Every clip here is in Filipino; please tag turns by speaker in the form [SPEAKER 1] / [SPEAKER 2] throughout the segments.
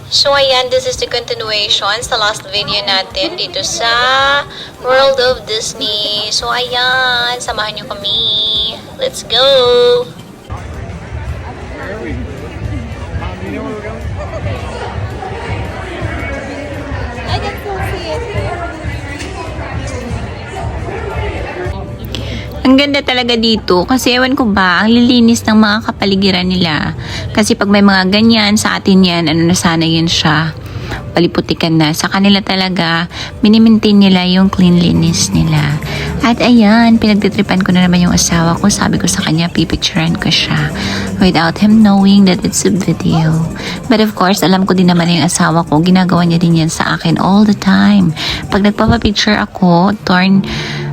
[SPEAKER 1] So ayan, this is the continuation sa last video natin dito sa World of Disney. So ayan, samahan nyo kami. Let's go!
[SPEAKER 2] I can still see it.
[SPEAKER 3] Ang ganda talaga dito kasi ewan ko ba, ang lilinis ng mga kapaligiran nila. Kasi pag may mga ganyan sa atin yan, na sana yun siya. Paliputikan na. Sa kanila talaga, minimaintain nila yung cleanliness nila. At ayan, pinagtitripan ko na naman yung asawa ko. Sabi ko sa kanya, pipicturean ko siya. Without him knowing that it's a video. But of course, alam ko din naman yung asawa ko. Ginagawa niya din yan sa akin all the time. Pag nagpapapicture ako,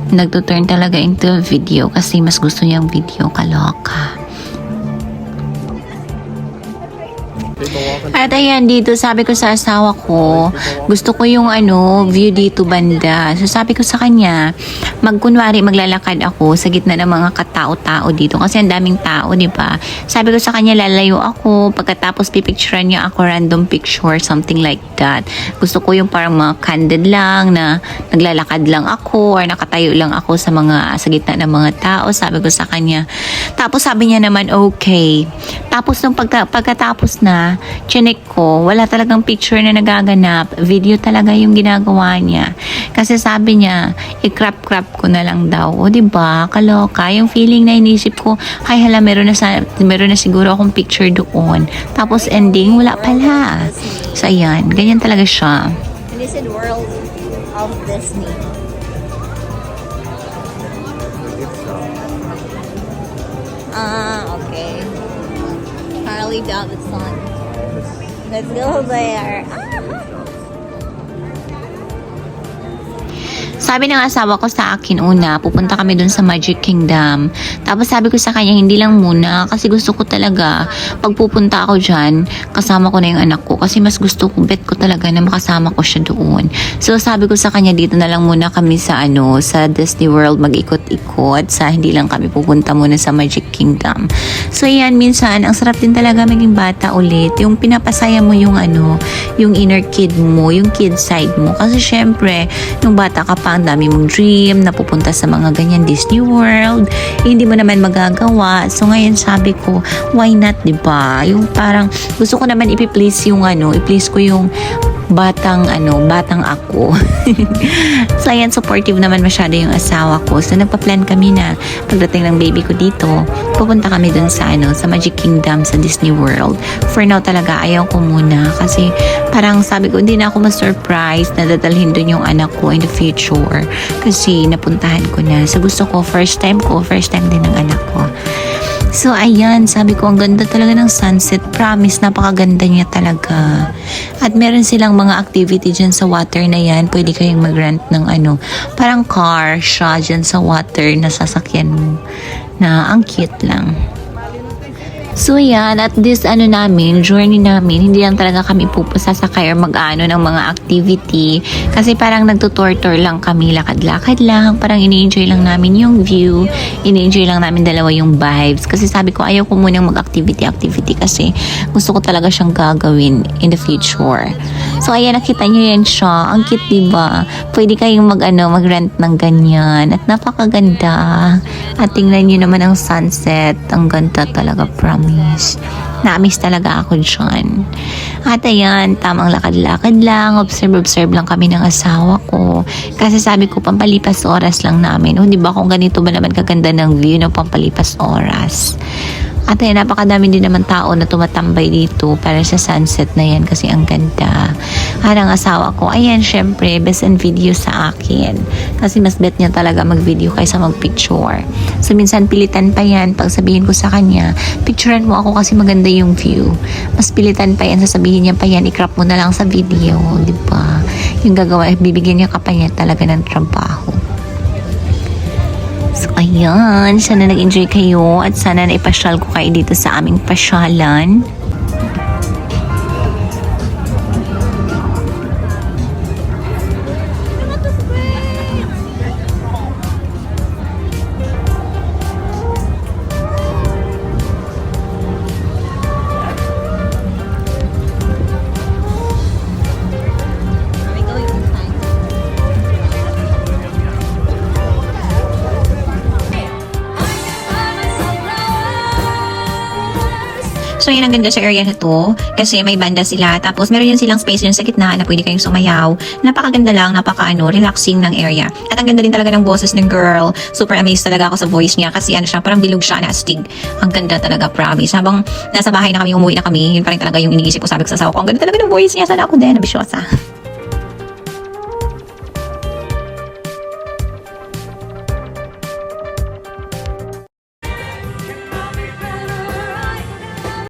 [SPEAKER 3] nagtuturn talaga into video kasi mas gusto niyang video, kaloka. At ayan, dito sabi ko sa asawa ko, gusto ko yung view dito banda. So sabi ko sa kanya, magkunwari maglalakad ako sa gitna ng mga katao-tao dito kasi ang daming tao, di ba? Sabi ko sa kanya, lalayo ako, pagkatapos pipicturean niya ako, random picture, something like that. Gusto ko yung parang mga candid lang na naglalakad lang ako or nakatayo lang ako sa gitna ng mga tao, sabi ko sa kanya. Tapos sabi niya naman, okay. Tapos nung pagkatapos na, chinek ko, wala talagang picture na nagaganap. Video talaga yung ginagawa niya. Kasi sabi niya, i-crop ko na lang daw. O, diba? Kaloka. Yung feeling na inisip ko, ay hala, meron na siguro akong picture doon. Tapos ending, wala pala. So, ayan. Ganyan talaga siya.
[SPEAKER 2] And they said World of Disney. Okay. Harley Davidson. Let's go there.
[SPEAKER 3] Sabi ng asawa ko sa akin una, pupunta kami dun sa Magic Kingdom. Tapos sabi ko sa kanya, hindi lang muna kasi gusto ko talaga, pag pupunta ako dyan, kasama ko na yung anak ko. Kasi mas gusto ko, bet ko talaga na makasama ko siya doon. So sabi ko sa kanya, dito na lang muna kami sa sa Disney World mag-ikot-ikot. Hindi lang kami pupunta muna sa Magic Kingdom. So yan, minsan, ang sarap din talaga maging bata ulit. Yung pinapasaya mo yung yung inner kid mo, yung kid side mo. Kasi syempre, nung bata ka pa, ang dami mong dream na pupunta sa mga ganyan Disney World, hindi mo naman magagawa. So ngayon sabi ko, why not, diba? Yung parang gusto ko naman i-please yung i-please ko yung batang ako. So ayan, supportive naman masyado yung asawa ko. So nagpa-plan kami na pagdating ng baby ko dito, pupunta kami dun sa sa Magic Kingdom sa Disney World. For now talaga ayaw ko muna kasi parang sabi ko hindi na ako ma-surprise na dadalhin dun yung anak ko in the future kasi napuntahan ko na. So gusto ko first time din ng anak ko. So ayan, sabi ko ang ganda talaga ng sunset. Promise, napakaganda niya talaga. At meron silang mga activity dyan sa water na yan. Pwede kayong mag-rent ng parang car siya dyan sa water na sasakyan mo. Na ang cute lang. So yan, at this journey namin, hindi lang talaga kami sasakay or ng mga activity. Kasi parang nagtutor lang kami, lakad-lakad lang. Parang ini-enjoy lang namin yung view. Ini-enjoy lang namin dalawa yung vibes. Kasi sabi ko, ayaw ko munang mag-activity kasi gusto ko talaga siyang gagawin in the future. So ayan, nakita niyo yan siya. Ang cute, diba? Pwede kayong mag-rent ng ganyan. At napakaganda. At tingnan niyo naman ang sunset. Ang ganda talaga, promise. Na-miss talaga ako dyan. At ayan, tamang lakad-lakad lang, observe lang kami ng asawa ko. Kasi sabi ko, pampalipas oras lang namin. O, diba kung ganito ba naman kaganda ng view ng pampalipas oras? At ayun, napakadami din naman tao na tumatambay dito para sa sunset na yan kasi ang ganda. At ang asawa ko, ayan, syempre, best in video sa akin. Kasi mas bet niya talaga mag-video kaysa mag-picture. So, minsan pilitan pa yan. Pag sabihin ko sa kanya, picturean mo ako kasi maganda yung view. Mas pilitan pa yan. Sasabihin niya pa yan, i-crop mo na lang sa video. Diba? Yung gagawa, bibigyan niya ka pa niya talaga ng trabaho. So, ayan. Sana nag-enjoy kayo at sana naipasyal ko kayo dito sa aming pasyalan. So yan, ang ganda sa area na to kasi may banda sila. Tapos meron yun silang space yun sa gitna na pwede kayong sumayaw. Napakaganda lang, relaxing ng area. At ang ganda din talaga ng boses ng girl. Super amazed talaga ako sa voice niya kasi ano siya, parang bilog siya na astig. Ang ganda talaga, promise. Habang nasa bahay na kami, umuwi na kami, yun pa rin talaga yung iniisip ko. Sabi ko sa asawa ko, ang ganda talaga ng voice niya. Sana ako din, nabisyosa.